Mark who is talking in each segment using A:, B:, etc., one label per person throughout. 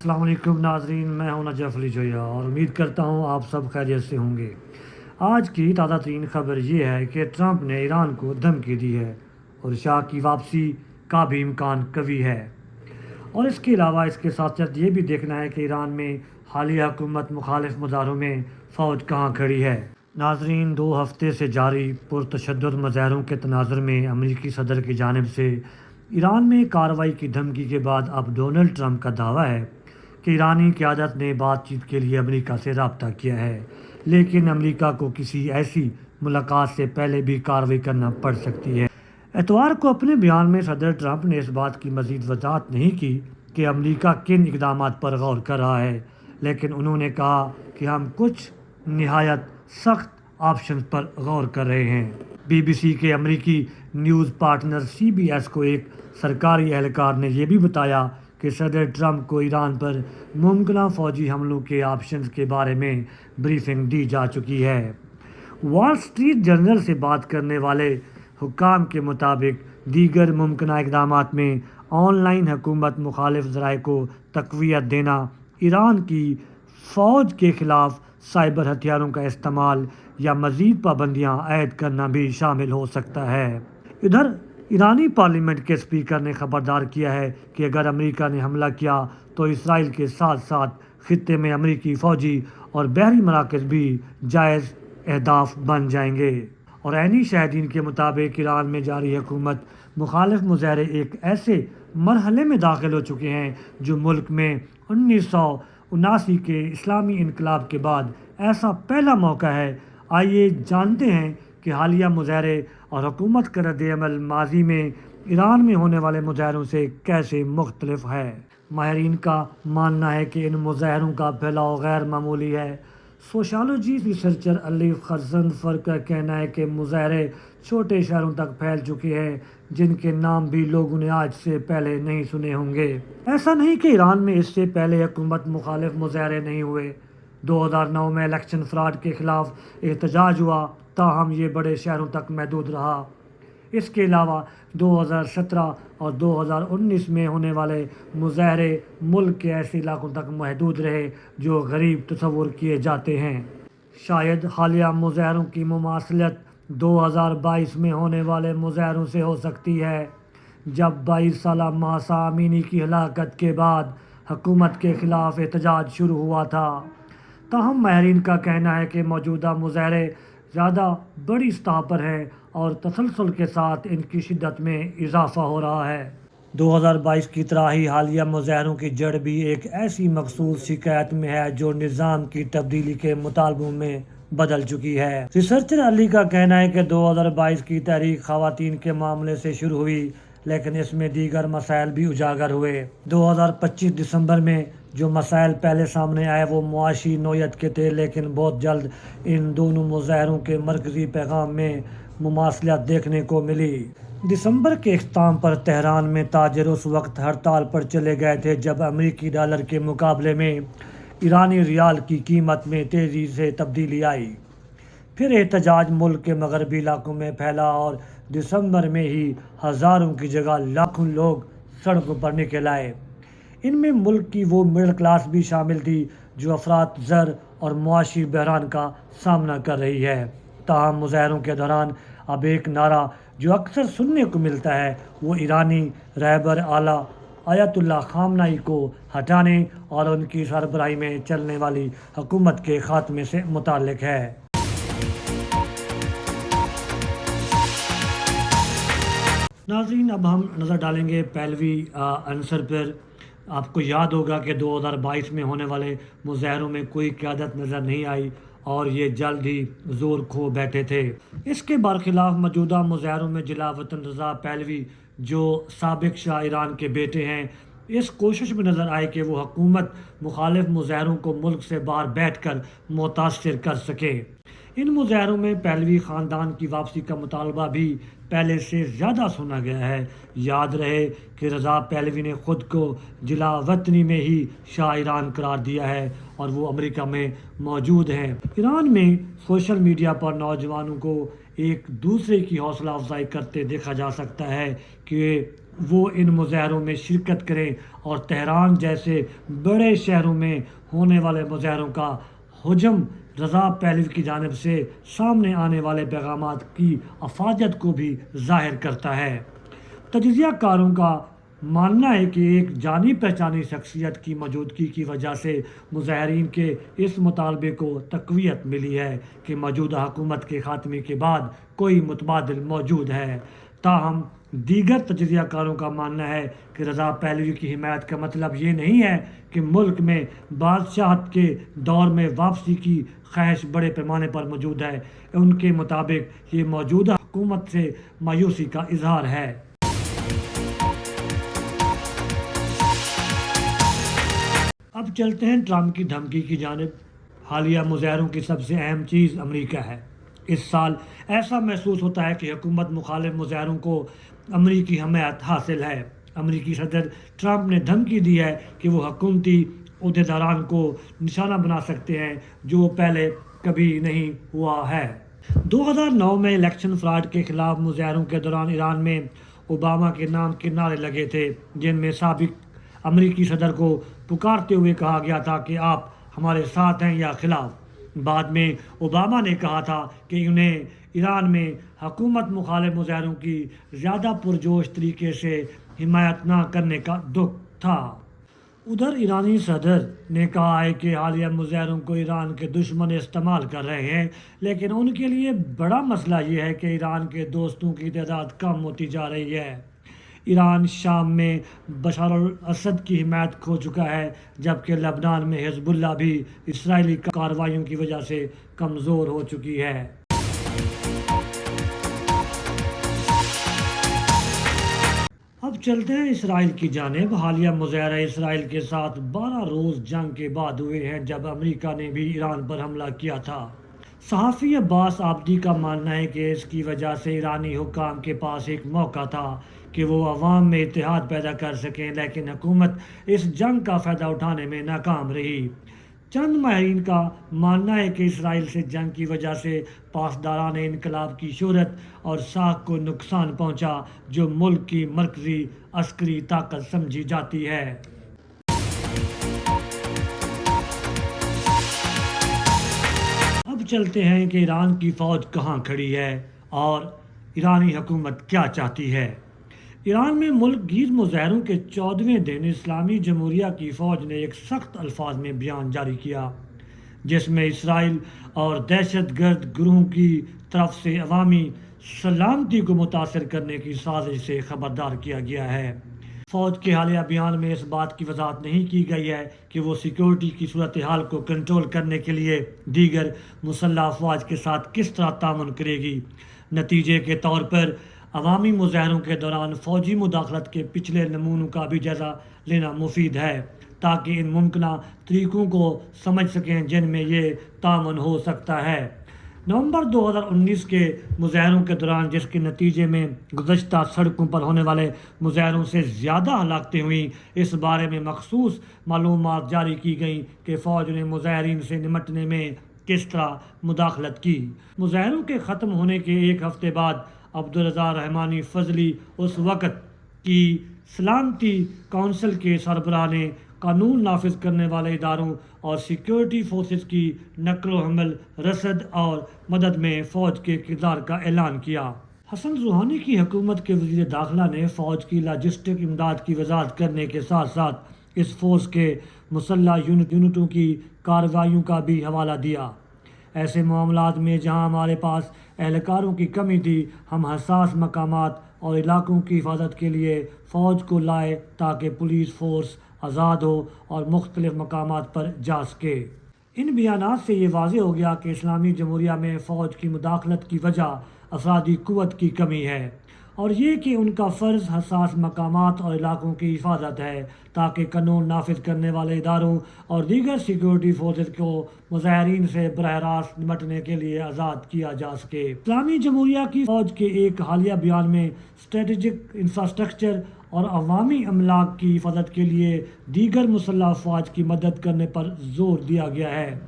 A: السلام علیکم ناظرین، میں ہوں نجف علی جویا اور امید کرتا ہوں آپ سب خیریت سے ہوں گے۔ آج کی تازہ ترین خبر یہ ہے کہ ٹرمپ نے ایران کو دھمکی دی ہے اور شاہ کی واپسی کا بھی امکان قوی ہے، اور اس کے علاوہ اس کے ساتھ ساتھ یہ بھی دیکھنا ہے کہ ایران میں حالیہ حکومت مخالف مظاہروں میں فوج کہاں کھڑی ہے۔ ناظرین، 2 ہفتے سے جاری پرتشدد مظاہروں کے تناظر میں امریکی صدر کی جانب سے ایران میں کارروائی کی دھمکی کے بعد اب ڈونلڈ ٹرمپ کا دعویٰ ہے کہ ایرانی قیادت نے بات چیت کے لیے امریکہ سے رابطہ کیا ہے، لیکن امریکہ کو کسی ایسی ملاقات سے پہلے بھی کارروائی کرنا پڑ سکتی ہے۔ اتوار کو اپنے بیان میں صدر ٹرمپ نے اس بات کی مزید وضاحت نہیں کی کہ امریکہ کن اقدامات پر غور کر رہا ہے، لیکن انہوں نے کہا کہ ہم کچھ نہایت سخت آپشنز پر غور کر رہے ہیں۔ بی بی سی کے امریکی news partner C B S کو ایک سرکاری اہلکار نے یہ بھی بتایا کہ صدر ٹرمپ کو ایران پر ممکنہ فوجی حملوں کے آپشنز کے بارے میں بریفنگ دی جا چکی ہے۔ وال اسٹریٹ جرنل سے بات کرنے والے حکام کے مطابق دیگر ممکنہ اقدامات میں آن لائن حکومت مخالف ذرائع کو تقویت دینا، ایران کی فوج کے خلاف سائبر ہتھیاروں کا استعمال یا مزید پابندیاں عائد کرنا بھی شامل ہو سکتا ہے۔ ادھر ایرانی پارلیمنٹ کے اسپیکر نے خبردار کیا ہے کہ اگر امریکہ نے حملہ کیا تو اسرائیل کے ساتھ ساتھ خطے میں امریکی فوجی اور بحری مراکز بھی جائز اہداف بن جائیں گے۔ اور عینی شاہدین کے مطابق ایران میں جاری حکومت مخالف مظاہرے ایک ایسے مرحلے میں داخل ہو چکے ہیں جو ملک میں 1979 کے اسلامی انقلاب کے بعد ایسا پہلا موقع ہے۔ آئیے جانتے ہیں کہ حالیہ مظاہرے اور حکومت کا رد عمل ماضی میں ایران میں ہونے والے مظاہروں سے کیسے مختلف ہے۔ ماہرین کا ماننا ہے کہ ان مظاہروں کا پھیلاؤ غیر معمولی ہے۔ سوشالوجی ریسرچر الیف خرزنفر کا کہنا ہے کہ مظاہرے چھوٹے شہروں تک پھیل چکے ہیں جن کے نام بھی لوگوں نے آج سے پہلے نہیں سنے ہوں گے۔ ایسا نہیں کہ ایران میں اس سے پہلے حکومت مخالف مظاہرے نہیں ہوئے۔ 2009 میں الیکشن فراڈ کے خلاف احتجاج ہوا، تاہم یہ بڑے شہروں تک محدود رہا۔ اس کے علاوہ 2017 اور 2019 میں ہونے والے مظاہرے ملک کے ایسے علاقوں تک محدود رہے جو غریب تصور کیے جاتے ہیں۔ شاید حالیہ مظاہروں کی مماثلت 2022 میں ہونے والے مظاہروں سے ہو سکتی ہے، جب 22 سالہ مہسا امینی کی ہلاکت کے بعد حکومت کے خلاف احتجاج شروع ہوا تھا۔ تاہم ماہرین کا کہنا ہے کہ موجودہ مظاہرے زیادہ بڑی سطح پر ہیں اور تسلسل کے ساتھ ان کی شدت میں اضافہ ہو رہا ہے۔ 2022 کی طرح ہی حالیہ مظاہروں کی جڑ بھی ایک ایسی مخصوص شکایت میں ہے جو نظام کی تبدیلی کے مطالبوں میں بدل چکی ہے۔ ریسرچر علی کا کہنا ہے کہ 2022 کی تحریک خواتین کے معاملے سے شروع ہوئی، لیکن اس میں دیگر مسائل بھی اجاگر ہوئے۔ 2025 دسمبر میں جو مسائل پہلے سامنے آئے وہ معاشی نوعیت کے تھے، لیکن بہت جلد ان دونوں مظاہروں کے مرکزی پیغام میں مماثلت دیکھنے کو ملی۔ دسمبر کے اختتام پر تہران میں تاجر اس وقت ہڑتال پر چلے گئے تھے جب امریکی ڈالر کے مقابلے میں ایرانی ریال کی قیمت میں تیزی سے تبدیلی آئی۔ پھر احتجاج ملک کے مغربی علاقوں میں پھیلا اور دسمبر میں ہی ہزاروں کی جگہ لاکھوں لوگ سڑکوں پر نکل آئے۔ ان میں ملک کی وہ مڈل کلاس بھی شامل تھی جو افراط زر اور معاشی بحران کا سامنا کر رہی ہے۔ تاہم مظاہروں کے دوران اب ایک نعرہ جو اکثر سننے کو ملتا ہے وہ ایرانی رہبر اعلیٰ آیت اللہ خامنہ ای کو ہٹانے اور ان کی سربراہی میں چلنے والی حکومت کے خاتمے سے متعلق ہے۔ ناظرین، اب ہم نظر ڈالیں گے پہلوی عنصر پر۔ آپ کو یاد ہوگا کہ 2022 میں ہونے والے مظاہروں میں کوئی قیادت نظر نہیں آئی اور یہ جلد ہی زور کھو بیٹھے تھے۔ اس کے برخلاف موجودہ مظاہروں میں جلا وطن رضا پہلوی جو سابق شاہ ایران کے بیٹے ہیں، اس کوشش میں نظر آئے کہ وہ حکومت مخالف مظاہروں کو ملک سے باہر بیٹھ کر متاثر کر سکے۔ ان مظاہروں میں پہلوی خاندان کی واپسی کا مطالبہ بھی پہلے سے زیادہ سنا گیا ہے۔ یاد رہے کہ رضا پہلوی نے خود کو جلا وطنی میں ہی شاہ ایران قرار دیا ہے اور وہ امریکہ میں موجود ہیں۔ ایران میں سوشل میڈیا پر نوجوانوں کو ایک دوسرے کی حوصلہ افزائی کرتے دیکھا جا سکتا ہے کہ وہ ان مظاہروں میں شرکت کریں اور تہران جیسے بڑے شہروں میں ہونے والے مظاہروں کا حجم رضا پہلوی کی جانب سے سامنے آنے والے پیغامات کی افادیت کو بھی ظاہر کرتا ہے۔ تجزیہ کاروں کا ماننا ہے کہ ایک جانی پہچانی شخصیت کی موجودگی کی وجہ سے مظاہرین کے اس مطالبے کو تقویت ملی ہے کہ موجودہ حکومت کے خاتمے کے بعد کوئی متبادل موجود ہے۔ تاہم دیگر تجزیہ کاروں کا ماننا ہے کہ رضا پہلوی کی حمایت کا مطلب یہ نہیں ہے کہ ملک میں بادشاہت کے دور میں واپسی کی خواہش بڑے پیمانے پر موجود ہے۔ ان کے مطابق یہ موجودہ حکومت سے مایوسی کا اظہار ہے۔ اب چلتے ہیں ٹرمپ کی دھمکی کی جانب۔ حالیہ مظاہروں کی سب سے اہم چیز امریکہ ہے۔ اس سال ایسا محسوس ہوتا ہے کہ حکومت مخالف مظاہروں کو امریکی حمایت حاصل ہے۔ امریکی صدر ٹرمپ نے دھمکی دی ہے کہ وہ حکومتی عہدیداران کو نشانہ بنا سکتے ہیں، جو پہلے کبھی نہیں ہوا ہے۔ 2009 میں الیکشن فراڈ کے خلاف مظاہروں کے دوران ایران میں اوباما کے نام کے نعرے لگے تھے، جن میں سابق امریکی صدر کو پکارتے ہوئے کہا گیا تھا کہ آپ ہمارے ساتھ ہیں یا خلاف۔ بعد میں اوباما نے کہا تھا کہ انہیں ایران میں حکومت مخالف مظاہروں کی زیادہ پرجوش طریقے سے حمایت نہ کرنے کا دکھ تھا۔ ادھر ایرانی صدر نے کہا ہے کہ حالیہ مظاہروں کو ایران کے دشمن استعمال کر رہے ہیں، لیکن ان کے لیے بڑا مسئلہ یہ ہے کہ ایران کے دوستوں کی تعداد کم ہوتی جا رہی ہے۔ ایران شام میں بشار الاسد کی حمایت کھو چکا ہے، جبکہ لبنان میں حزب اللہ بھی اسرائیلی کارروائیوں کی وجہ سے کمزور ہو چکی ہے۔ اب چلتے ہیں اسرائیل کی جانب۔ حالیہ مظاہرے اسرائیل کے ساتھ 12 روز جنگ کے بعد ہوئے ہیں، جب امریکہ نے بھی ایران پر حملہ کیا تھا۔ صحافی عباس عابدی کا ماننا ہے کہ اس کی وجہ سے ایرانی حکام کے پاس ایک موقع تھا کہ وہ عوام میں اتحاد پیدا کر سکیں، لیکن حکومت اس جنگ کا فائدہ اٹھانے میں ناکام رہی۔ چند ماہرین کا ماننا ہے کہ اسرائیل سے جنگ کی وجہ سے پاسداران انقلاب کی شہرت اور ساکھ کو نقصان پہنچا، جو ملک کی مرکزی عسکری طاقت سمجھی جاتی ہے۔ اب چلتے ہیں کہ ایران کی فوج کہاں کھڑی ہے اور ایرانی حکومت کیا چاہتی ہے۔ ایران میں ملک گیر مظاہروں کے 14ویں دن اسلامی جمہوریہ کی فوج نے ایک سخت الفاظ میں بیان جاری کیا، جس میں اسرائیل اور دہشت گرد گروہوں کی طرف سے عوامی سلامتی کو متاثر کرنے کی سازش سے خبردار کیا گیا ہے۔ فوج کے حالیہ بیان میں اس بات کی وضاحت نہیں کی گئی ہے کہ وہ سیکورٹی کی صورتحال کو کنٹرول کرنے کے لیے دیگر مسلح افواج کے ساتھ کس طرح تعاون کرے گی۔ نتیجے کے طور پر عوامی مظاہروں کے دوران فوجی مداخلت کے پچھلے نمونوں کا بھی جائزہ لینا مفید ہے، تاکہ ان ممکنہ طریقوں کو سمجھ سکیں جن میں یہ تعاون ہو سکتا ہے۔ نومبر 2019 کے مظاہروں کے دوران، جس کے نتیجے میں گزشتہ سڑکوں پر ہونے والے مظاہروں سے زیادہ ہلاکتیں ہوئیں، اس بارے میں مخصوص معلومات جاری کی گئیں کہ فوج نے مظاہرین سے نمٹنے میں کس طرح مداخلت کی۔ مظاہروں کے ختم ہونے کے ایک ہفتے بعد عبدالرضا رحمانی فضلی اس وقت کی سلامتی کونسل کے سربراہ نے قانون نافذ کرنے والے اداروں اور سیکورٹی فورسز کی نقل و حمل، رسد اور مدد میں فوج کے کردار کا اعلان کیا۔ حسن روحانی کی حکومت کے وزیر داخلہ نے فوج کی لاجسٹک امداد کی وضاحت کرنے کے ساتھ ساتھ اس فورس کے مسلح یونٹوں کی کارروائیوں کا بھی حوالہ دیا۔ ایسے معاملات میں جہاں ہمارے پاس اہلکاروں کی کمی تھی، ہم حساس مقامات اور علاقوں کی حفاظت کے لیے فوج کو لائے تاکہ پولیس فورس آزاد ہو اور مختلف مقامات پر جا سکے۔ ان بیانات سے یہ واضح ہو گیا کہ اسلامی جمہوریہ میں فوج کی مداخلت کی وجہ افرادی قوت کی کمی ہے، اور یہ کہ ان کا فرض حساس مقامات اور علاقوں کی حفاظت ہے تاکہ قانون نافذ کرنے والے اداروں اور دیگر سیکورٹی فورسز کو مظاہرین سے براہ راست نمٹنے کے لیے آزاد کیا جا سکے۔ اسلامی جمہوریہ کی فوج کے ایک حالیہ بیان میں اسٹریٹجک انفراسٹرکچر اور عوامی املاک کی حفاظت کے لیے دیگر مسلح افواج کی مدد کرنے پر زور دیا گیا ہے۔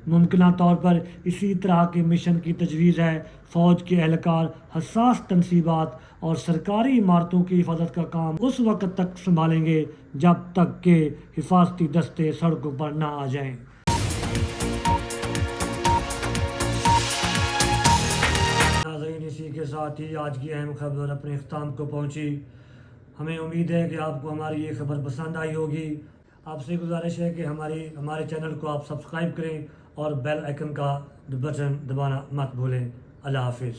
A: ممکنہ طور پر اسی طرح کے مشن کی تجویز ہے۔ فوج کے اہلکار حساس تنصیبات اور سرکاری عمارتوں کی حفاظت کا کام اس وقت تک سنبھالیں گے جب تک کہ حفاظتی دستے سڑکوں پر نہ آ جائیں۔ ناظرین، اسی کے ساتھ ہی آج کی اہم خبر اپنے اختتام کو پہنچی۔ ہمیں امید ہے کہ آپ کو ہماری یہ خبر پسند آئی ہوگی۔ آپ سے گزارش ہے کہ ہمارے چینل کو آپ سبسکرائب کریں اور بیل آئیکن کا بٹن دبانا مت بھولیں۔ اللہ حافظ۔